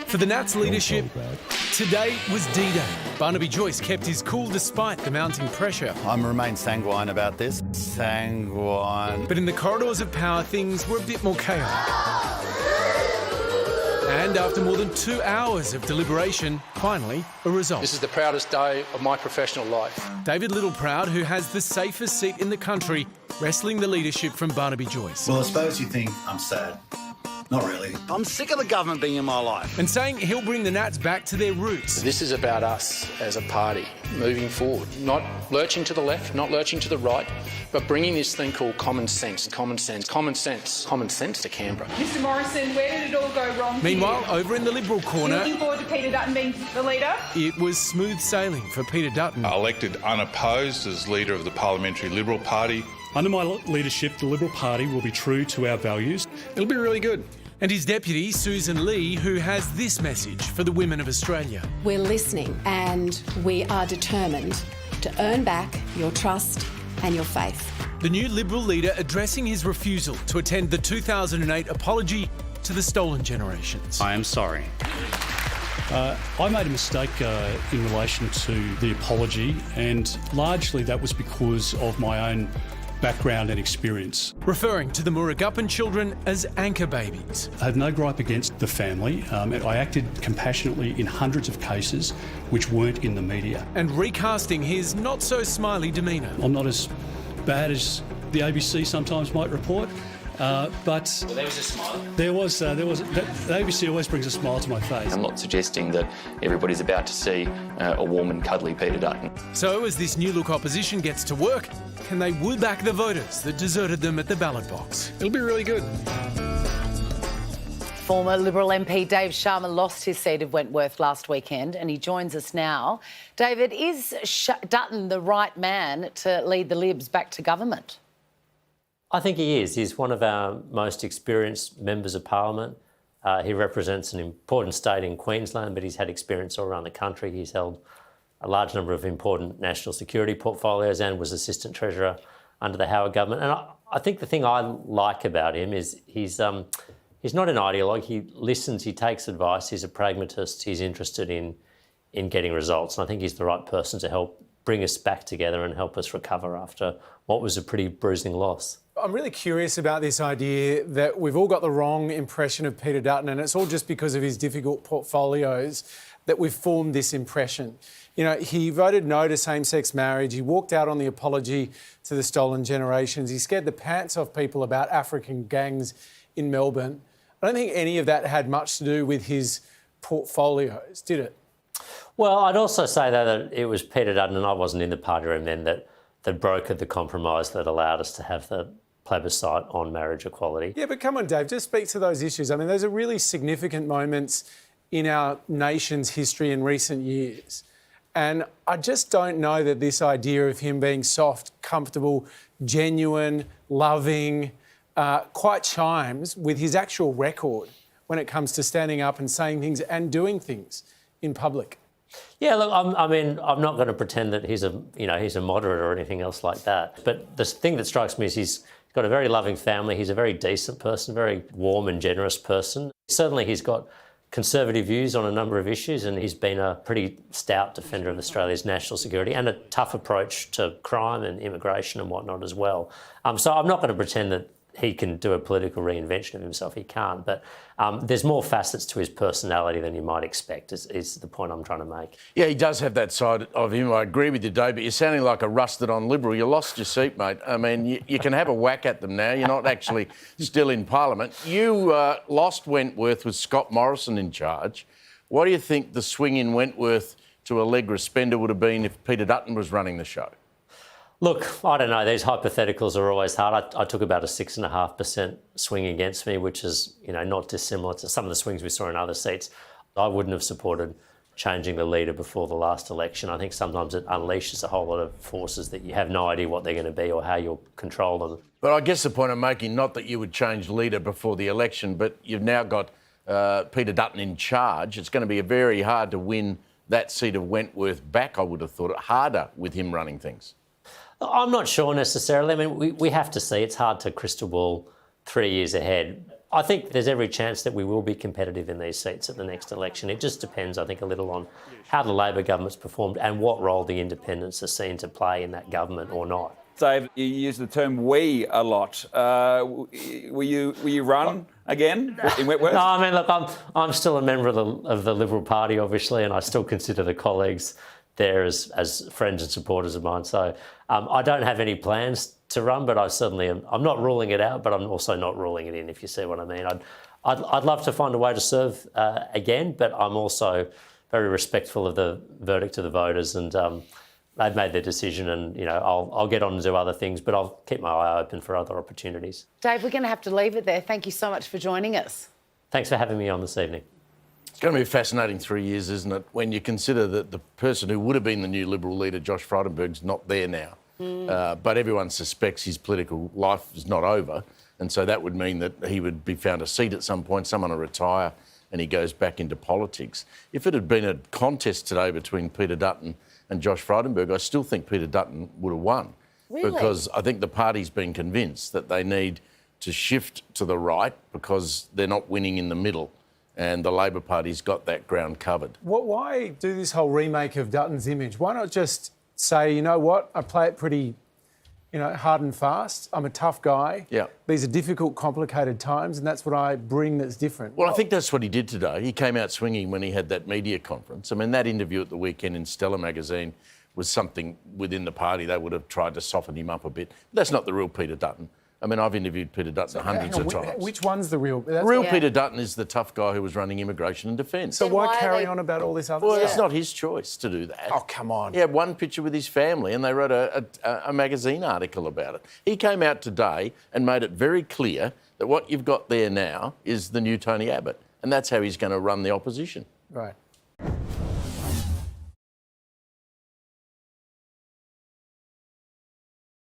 For the Nats leadership, today was D-Day. Barnaby Joyce kept his cool despite the mounting pressure. I'm remain sanguine about this. Sanguine. But in the corridors of power, things were a bit more chaotic. And after more than 2 hours of deliberation, finally, a result. This is the proudest day of my professional life. David Littleproud, who has the safest seat in the country, wrestling the leadership from Barnaby Joyce. Well, I suppose you think I'm sad. Not really. I'm sick of the government being in my life. And saying he'll bring the Nats back to their roots. This is about us as a party moving forward, not lurching to the left, not lurching to the right, but bringing this thing called common sense to Canberra. Mr Morrison, where did it all go wrong? Meanwhile, over in the Liberal corner, looking forward to Peter Dutton being the leader? It was smooth sailing for Peter Dutton. Elected unopposed as leader of the Parliamentary Liberal Party. Under my leadership, the Liberal Party will be true to our values. It'll be really good. And his deputy, Susan Lee, who has this message for the women of Australia. We're listening and we are determined to earn back your trust and your faith. The new Liberal leader addressing his refusal to attend the 2008 apology to the stolen generations. I am sorry. I made a mistake in relation to the apology, and largely that was because of my own background and experience. Referring to the Murugappan children as anchor babies. I have no gripe against the family. I acted compassionately in hundreds of cases which weren't in the media. And recasting his not-so-smiley demeanour. I'm not as bad as the ABC sometimes might report, but well, there was a smile. The ABC always brings a smile to my face. I'm not suggesting that everybody's about to see a warm and cuddly Peter Dutton. So as this new look opposition gets to work, can they woo back the voters that deserted them at the ballot box? It'll be really good. Former Liberal MP Dave Sharma lost his seat of Wentworth last weekend and he joins us now. David, is Dutton the right man to lead the Libs back to government? I think he is. He's one of our most experienced members of Parliament. He represents an important state in Queensland, but he's had experience all around the country. He's held a large number of important national security portfolios and was Assistant Treasurer under the Howard government. And I think the thing I like about him is he's not an ideologue. He listens, he takes advice, he's a pragmatist, he's interested in getting results. And I think he's the right person to help bring us back together and help us recover after what was a pretty bruising loss. I'm really curious about this idea that we've all got the wrong impression of Peter Dutton, and it's all just because of his difficult portfolios that we've formed this impression. You know, he voted no to same-sex marriage. He walked out on the apology to the stolen generations. He scared the pants off people about African gangs in Melbourne. I don't think any of that had much to do with his portfolios, did it? Well, I'd also say, though, that it was Peter Dutton, and I wasn't in the party room then, that brokered the compromise that allowed us to have the plebiscite on marriage equality. Yeah, but come on, Dave, just speak to those issues. I mean, those are really significant moments in our nation's history in recent years. And I just don't know that this idea of him being soft, comfortable, genuine, loving, quite chimes with his actual record when it comes to standing up and saying things and doing things in public. Yeah, look, I'm not going to pretend that he's a moderate or anything else like that. But the thing that strikes me is he's got a very loving family. He's a very decent person, very warm and generous person. Certainly he's got conservative views on a number of issues, and he's been a pretty stout defender of Australia's national security and a tough approach to crime and immigration and whatnot as well. So I'm not going to pretend that he can do a political reinvention of himself. He can't. But there's more facets to his personality than you might expect, is the point I'm trying to make. Yeah, he does have that side of him. I agree with you, Dave, but you're sounding like a rusted-on Liberal. You lost your seat, mate. I mean, you can have a whack at them now. You're not actually still in Parliament. You lost Wentworth with Scott Morrison in charge. What do you think the swing in Wentworth to a Allegra Spender would have been if Peter Dutton was running the show? Look, I don't know. These hypotheticals are always hard. I took about a 6.5% swing against me, which is, not dissimilar to some of the swings we saw in other seats. I wouldn't have supported changing the leader before the last election. I think sometimes it unleashes a whole lot of forces that you have no idea what they're going to be or how you'll control them. But I guess the point I'm making, not that you would change leader before the election, but you've now got Peter Dutton in charge. It's going to be very hard to win that seat of Wentworth back, I would have thought it harder with him running things. I'm not sure necessarily. I mean, we have to see. It's hard to crystal ball 3 years ahead. I think there's every chance that we will be competitive in these seats at the next election. It just depends, I think, a little on how the Labor government's performed and what role the independents are seen to play in that government or not. Dave, you use the term "we" a lot. Will you run again in Wentworth? No, I mean, look, I'm still a member of the Liberal Party, obviously, and I still consider the colleagues there as friends and supporters of mine. So I don't have any plans to run, but I certainly am. I'm not ruling it out, but I'm also not ruling it in, if you see what I mean. I'd love to find a way to serve again, but I'm also very respectful of the verdict of the voters, and they've made their decision, and I'll get on and do other things, but I'll keep my eye open for other opportunities. Dave, we're going to have to leave it there. Thank you so much for joining us. Thanks for having me on this evening. It's going to be a fascinating 3 years, isn't it, when you consider that the person who would have been the new Liberal leader, Josh Frydenberg's not there now. But everyone suspects his political life is not over, and so that would mean that he would be found a seat at some point, someone will retire, and he goes back into politics. If it had been a contest today between Peter Dutton and Josh Frydenberg, I still think Peter Dutton would have won. Really? Because I think the party's been convinced that they need to shift to the right because they're not winning in the middle, and the Labor Party's got that ground covered. Why do this whole remake of Dutton's image? Why not just say, you know what, I play it pretty, hard and fast. I'm a tough guy. Yeah. These are difficult, complicated times, and that's what I bring that's different. Well, I think that's what he did today. He came out swinging when he had that media conference. I mean, that interview at the weekend in Stella magazine was something within the party. They would have tried to soften him up a bit. That's not the real Peter Dutton. I mean, I've interviewed Peter Dutton hundreds of times. Which one's the real? Peter Dutton is the tough guy who was running immigration and defence. So why carry on about all this other Well, stuff? it's not his choice to do that. Oh, come on. He had one picture with his family and they wrote a magazine article about it. He came out today and made it very clear that what you've got there now is the new Tony Abbott, and that's how he's going to run the opposition. Right.